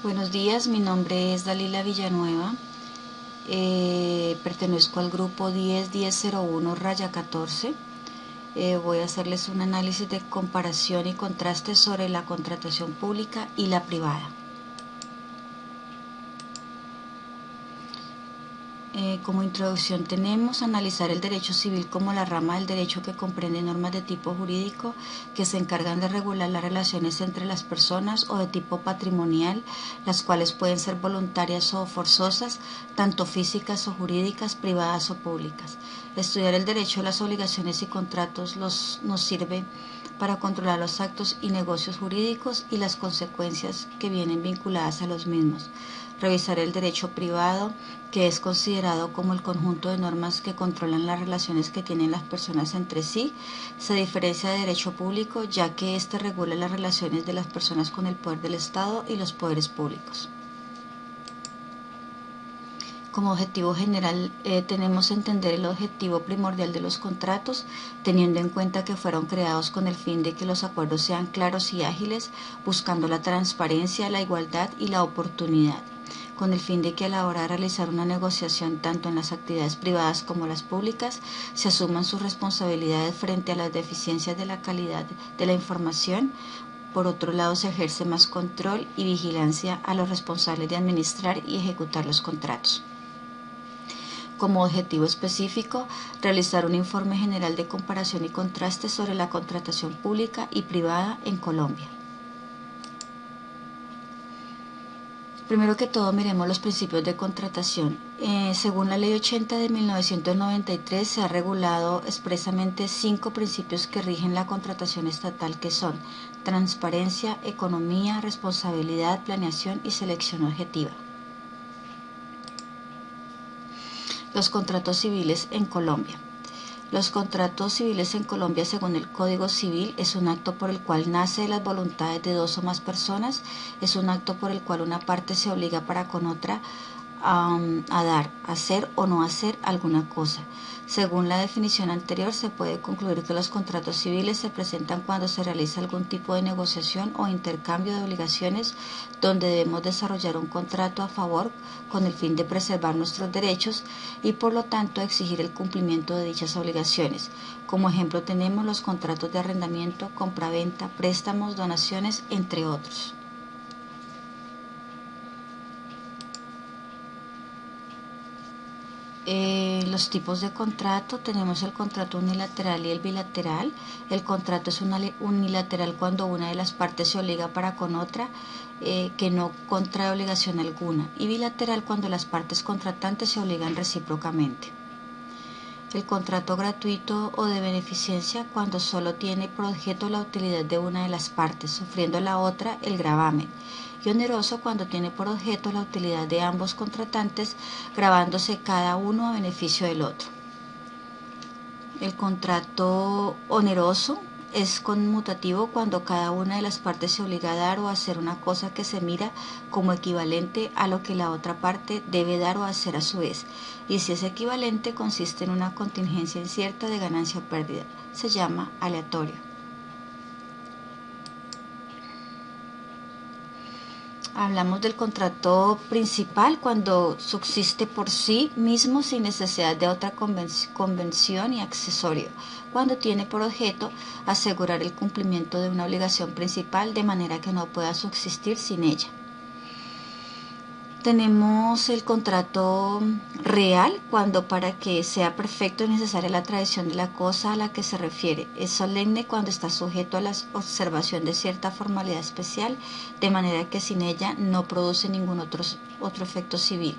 Buenos días, mi nombre es Dalila Villanueva, pertenezco al grupo 10.10.01-14. Voy a hacerles un análisis de comparación y contraste sobre la contratación pública y la privada. Como introducción tenemos analizar el derecho civil como la rama del derecho que comprende normas de tipo jurídico que se encargan de regular las relaciones entre las personas o de tipo patrimonial, las cuales pueden ser voluntarias o forzosas, tanto físicas o jurídicas, privadas o públicas. Estudiar el derecho, las obligaciones y contratos nos sirve para controlar los actos y negocios jurídicos y las consecuencias que vienen vinculadas a los mismos. Revisar el derecho privado, que es considerado como el conjunto de normas que controlan las relaciones que tienen las personas entre sí, se diferencia de derecho público, ya que éste regula las relaciones de las personas con el poder del Estado y los poderes públicos. Como objetivo general tenemos entender el objetivo primordial de los contratos, teniendo en cuenta que fueron creados con el fin de que los acuerdos sean claros y ágiles, buscando la transparencia, la igualdad y la oportunidad, con el fin de que a la hora de realizar una negociación tanto en las actividades privadas como las públicas se asuman sus responsabilidades frente a las deficiencias de la calidad de la información. Por otro lado, se ejerce más control y vigilancia a los responsables de administrar y ejecutar los contratos. Como objetivo específico, realizar un informe general de comparación y contraste sobre la contratación pública y privada en Colombia. Primero que todo, miremos los principios de contratación. Según la Ley 80 de 1993, se ha regulado expresamente 5 principios que rigen la contratación estatal, que son transparencia, economía, responsabilidad, planeación y selección objetiva. Los contratos civiles en Colombia. Los contratos civiles en Colombia, según el Código Civil, es un acto por el cual nace de las voluntades de dos o más personas, es un acto por el cual una parte se obliga para con otra a dar, hacer o no hacer alguna cosa. Según la definición anterior, se puede concluir que los contratos civiles se presentan cuando se realiza algún tipo de negociación o intercambio de obligaciones donde debemos desarrollar un contrato a favor con el fin de preservar nuestros derechos y por lo tanto exigir el cumplimiento de dichas obligaciones. Como ejemplo tenemos los contratos de arrendamiento, compraventa, préstamos, donaciones, entre otros. Los tipos de contrato, tenemos el contrato unilateral y el bilateral. El contrato es unilateral cuando una de las partes se obliga para con otra, que no contrae obligación alguna, y bilateral cuando las partes contratantes se obligan recíprocamente. El contrato gratuito o de beneficencia cuando solo tiene por objeto la utilidad de una de las partes, sufriendo la otra el gravamen, y oneroso cuando tiene por objeto la utilidad de ambos contratantes, gravándose cada uno a beneficio del otro. El contrato oneroso es conmutativo cuando cada una de las partes se obliga a dar o a hacer una cosa que se mira como equivalente a lo que la otra parte debe dar o hacer a su vez, y si es equivalente consiste en una contingencia incierta de ganancia o pérdida. Se llama aleatorio. Hablamos del contrato principal cuando subsiste por sí mismo sin necesidad de otra convención y accesorio, cuando tiene por objeto asegurar el cumplimiento de una obligación principal de manera que no pueda subsistir sin ella. Tenemos el contrato real, cuando para que sea perfecto es necesaria la tradición de la cosa a la que se refiere. Es solemne cuando está sujeto a la observación de cierta formalidad especial, de manera que sin ella no produce ningún otro efecto civil.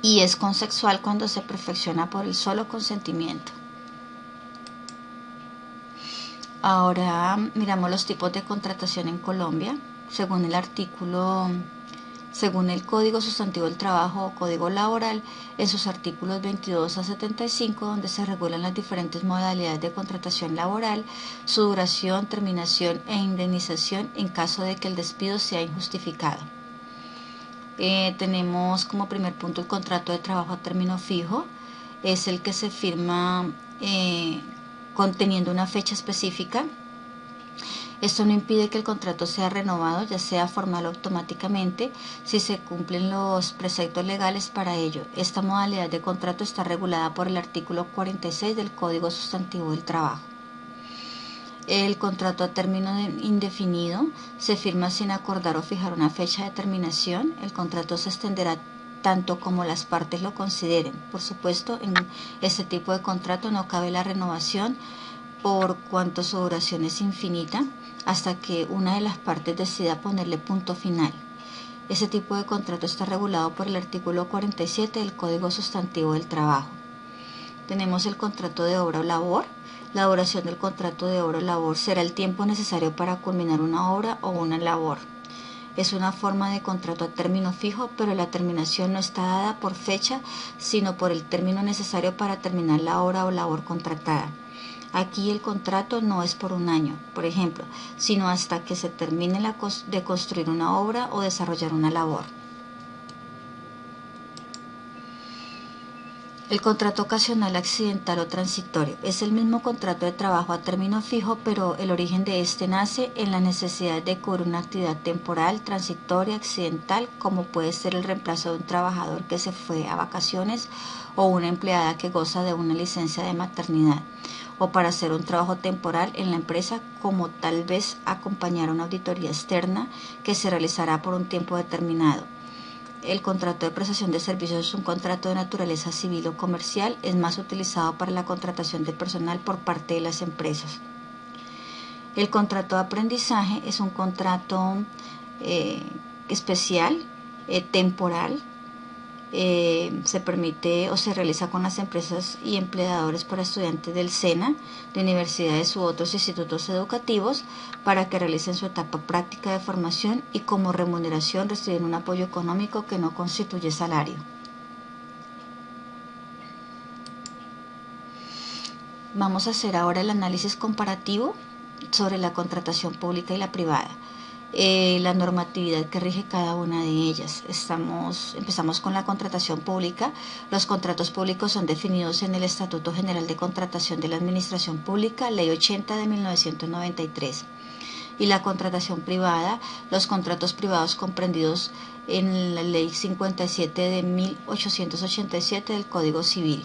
Y es consensual cuando se perfecciona por el solo consentimiento. Ahora miramos los tipos de contratación en Colombia, según el Código Sustantivo del Trabajo o Código Laboral, en sus artículos 22 a 75, donde se regulan las diferentes modalidades de contratación laboral, su duración, terminación e indemnización en caso de que el despido sea injustificado. Tenemos como primer punto el contrato de trabajo a término fijo, es el que se firma conteniendo una fecha específica. Esto no impide que el contrato sea renovado, ya sea formal o automáticamente, si se cumplen los preceptos legales para ello. Esta modalidad de contrato está regulada por el artículo 46 del Código Sustantivo del Trabajo. El contrato a término indefinido se firma sin acordar o fijar una fecha de terminación. El contrato se extenderá tanto como las partes lo consideren. Por supuesto, en este tipo de contrato no cabe la renovación por cuanto su duración es infinita hasta que una de las partes decida ponerle punto final. Ese tipo de contrato está regulado por el artículo 47 del Código Sustantivo del Trabajo. Tenemos el contrato de obra o labor. La duración del contrato de obra o labor será el tiempo necesario para culminar una obra o una labor. Es una forma de contrato a término fijo, pero la terminación no está dada por fecha, sino por el término necesario para terminar la obra o labor contratada. Aquí el contrato no es por un año, por ejemplo, sino hasta que se termine de construir una obra o desarrollar una labor. El contrato ocasional, accidental o transitorio es el mismo contrato de trabajo a término fijo, pero el origen de este nace en la necesidad de cubrir una actividad temporal, transitoria, accidental, como puede ser el reemplazo de un trabajador que se fue a vacaciones o una empleada que goza de una licencia de maternidad, o para hacer un trabajo temporal en la empresa, como tal vez acompañar una auditoría externa que se realizará por un tiempo determinado. El contrato de prestación de servicios es un contrato de naturaleza civil o comercial, es más utilizado para la contratación de personal por parte de las empresas. El contrato de aprendizaje es un contrato especial, temporal, se permite o se realiza con las empresas y empleadores para estudiantes del SENA, de universidades u otros institutos educativos, para que realicen su etapa práctica de formación y como remuneración reciben un apoyo económico que no constituye salario. Vamos a hacer ahora el análisis comparativo sobre la contratación pública y la privada. La normatividad que rige cada una de ellas. Empezamos con la contratación pública. Los contratos públicos son definidos en el Estatuto General de Contratación de la Administración Pública, Ley 80 de 1993. Y la contratación privada, los contratos privados comprendidos en la Ley 57 de 1887 del Código Civil.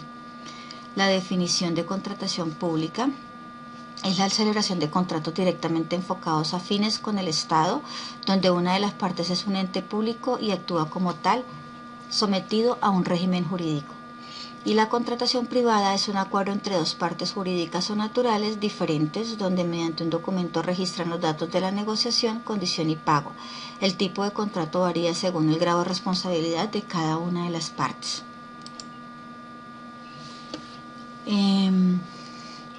La definición de contratación pública es la celebración de contratos directamente enfocados a fines con el Estado, donde una de las partes es un ente público y actúa como tal, sometido a un régimen jurídico. Y la contratación privada es un acuerdo entre dos partes jurídicas o naturales diferentes, donde mediante un documento registran los datos de la negociación, condición y pago. El tipo de contrato varía según el grado de responsabilidad de cada una de las partes.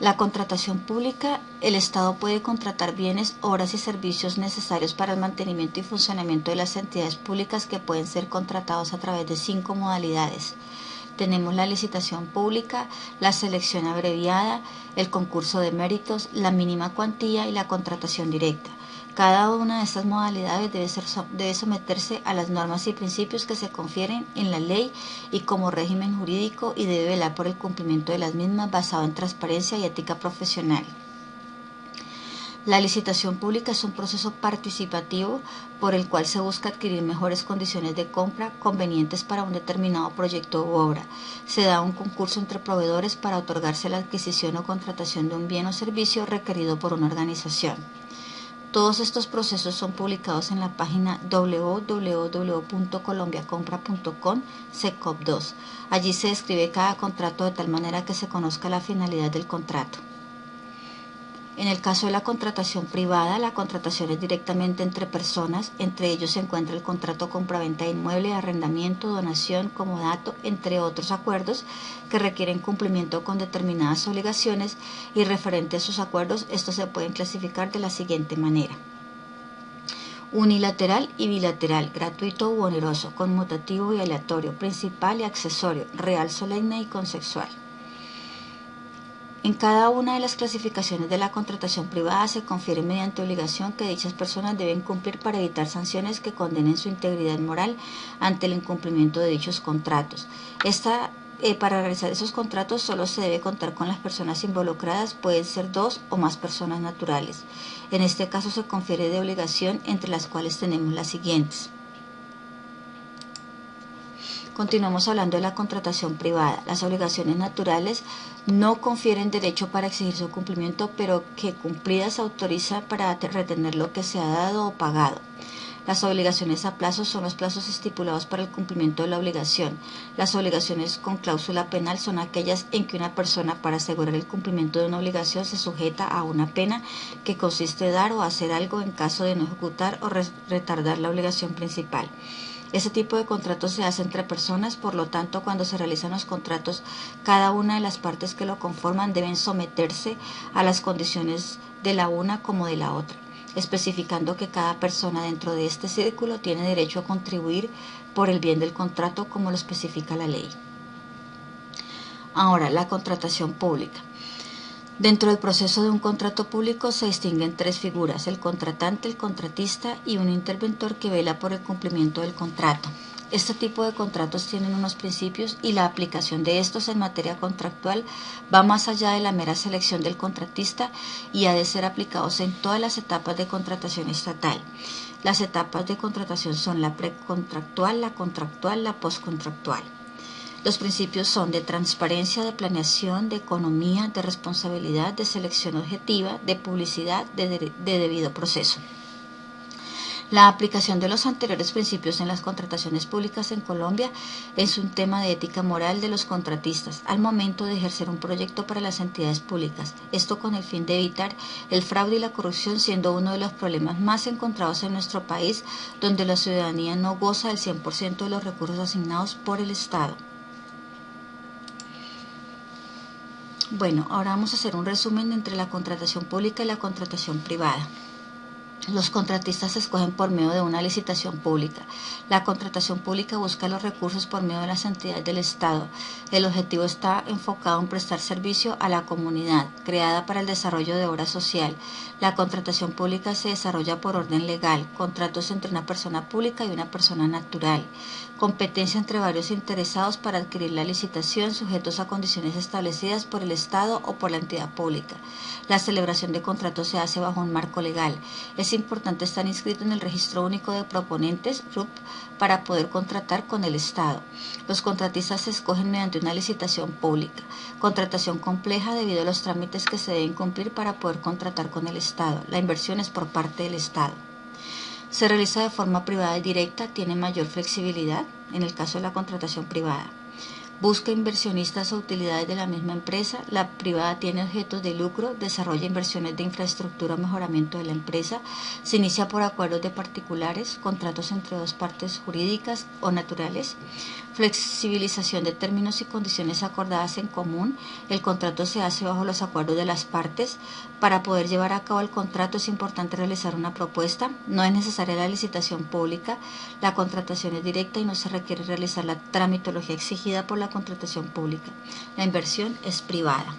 La contratación pública, el Estado puede contratar bienes, obras y servicios necesarios para el mantenimiento y funcionamiento de las entidades públicas que pueden ser contratados a través de 5 modalidades. Tenemos la licitación pública, la selección abreviada, el concurso de méritos, la mínima cuantía y la contratación directa. Cada una de estas modalidades debe someterse a las normas y principios que se confieren en la ley y como régimen jurídico y debe velar por el cumplimiento de las mismas basado en transparencia y ética profesional. La licitación pública es un proceso participativo por el cual se busca adquirir mejores condiciones de compra convenientes para un determinado proyecto u obra. Se da un concurso entre proveedores para otorgarse la adquisición o contratación de un bien o servicio requerido por una organización. Todos estos procesos son publicados en la página www.colombiacompra.com SECOP2. Allí se describe cada contrato de tal manera que se conozca la finalidad del contrato. En el caso de la contratación privada, la contratación es directamente entre personas. Entre ellos se encuentra el contrato compraventa de inmueble, arrendamiento, donación, comodato, entre otros acuerdos que requieren cumplimiento con determinadas obligaciones, y referente a sus acuerdos, estos se pueden clasificar de la siguiente manera: unilateral y bilateral, gratuito u oneroso, conmutativo y aleatorio, principal y accesorio, real, solemne y consensual. En cada una de las clasificaciones de la contratación privada se confiere mediante obligación que dichas personas deben cumplir para evitar sanciones que condenen su integridad moral ante el incumplimiento de dichos contratos. Esta para realizar esos contratos solo se debe contar con las personas involucradas, pueden ser 2 o más personas naturales. En este caso se confiere de obligación, entre las cuales tenemos las siguientes. Continuamos hablando de la contratación privada. Las obligaciones naturales no confieren derecho para exigir su cumplimiento, pero que cumplidas autoriza para retener lo que se ha dado o pagado. Las obligaciones a plazo son los plazos estipulados para el cumplimiento de la obligación. Las obligaciones con cláusula penal son aquellas en que una persona, para asegurar el cumplimiento de una obligación, se sujeta a una pena que consiste en dar o hacer algo en caso de no ejecutar o retardar la obligación principal. Ese tipo de contratos se hace entre personas, por lo tanto, cuando se realizan los contratos, cada una de las partes que lo conforman deben someterse a las condiciones de la una como de la otra, especificando que cada persona dentro de este círculo tiene derecho a contribuir por el bien del contrato como lo especifica la ley. Ahora, la contratación pública. Dentro del proceso de un contrato público se distinguen 3 figuras: el contratante, el contratista y un interventor que vela por el cumplimiento del contrato. Este tipo de contratos tienen unos principios y la aplicación de estos en materia contractual va más allá de la mera selección del contratista y ha de ser aplicados en todas las etapas de contratación estatal. Las etapas de contratación son la precontractual, la contractual, la postcontractual. Los principios son de transparencia, de planeación, de economía, de responsabilidad, de selección objetiva, de publicidad, de debido proceso. La aplicación de los anteriores principios en las contrataciones públicas en Colombia es un tema de ética moral de los contratistas al momento de ejercer un proyecto para las entidades públicas. Esto con el fin de evitar el fraude y la corrupción, siendo uno de los problemas más encontrados en nuestro país, donde la ciudadanía no goza del 100% de los recursos asignados por el Estado. Bueno, ahora vamos a hacer un resumen entre la contratación pública y la contratación privada. Los contratistas se escogen por medio de una licitación pública. La contratación pública busca los recursos por medio de las entidades del Estado. El objetivo está enfocado en prestar servicio a la comunidad, creada para el desarrollo de obra social. La contratación pública se desarrolla por orden legal, contratos entre una persona pública y una persona natural, competencia entre varios interesados para adquirir la licitación, sujetos a condiciones establecidas por el Estado o por la entidad pública. La celebración de contratos se hace bajo un marco legal. Es importante estar inscrito en el Registro Único de Proponentes, RUP, para poder contratar con el Estado. Los contratistas se escogen mediante una licitación pública. Contratación compleja debido a los trámites que se deben cumplir para poder contratar con el Estado. La inversión es por parte del Estado. Se realiza de forma privada y directa, tiene mayor flexibilidad en el caso de la contratación privada. Busca inversionistas o utilidades de la misma empresa. La privada tiene objetos de lucro, desarrolla inversiones de infraestructura o mejoramiento de la empresa. Se inicia por acuerdos de particulares, contratos entre dos partes jurídicas o naturales. Flexibilización de términos y condiciones acordadas en común. El contrato se hace bajo los acuerdos de las partes. Para poder llevar a cabo el contrato es importante realizar una propuesta. No es necesaria la licitación pública. La contratación es directa y no se requiere realizar la tramitología exigida por la contratación pública. La inversión es privada.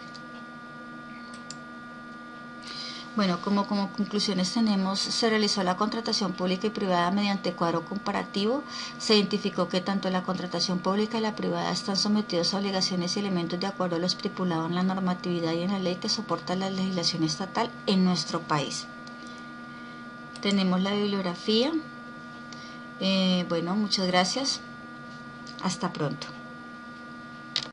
Bueno, como conclusiones tenemos: se realizó la contratación pública y privada mediante cuadro comparativo. Se identificó que tanto la contratación pública y la privada están sometidos a obligaciones y elementos de acuerdo a lo estipulado en la normatividad y en la ley que soporta la legislación estatal en nuestro país. Tenemos la bibliografía. Bueno, muchas gracias. Hasta pronto.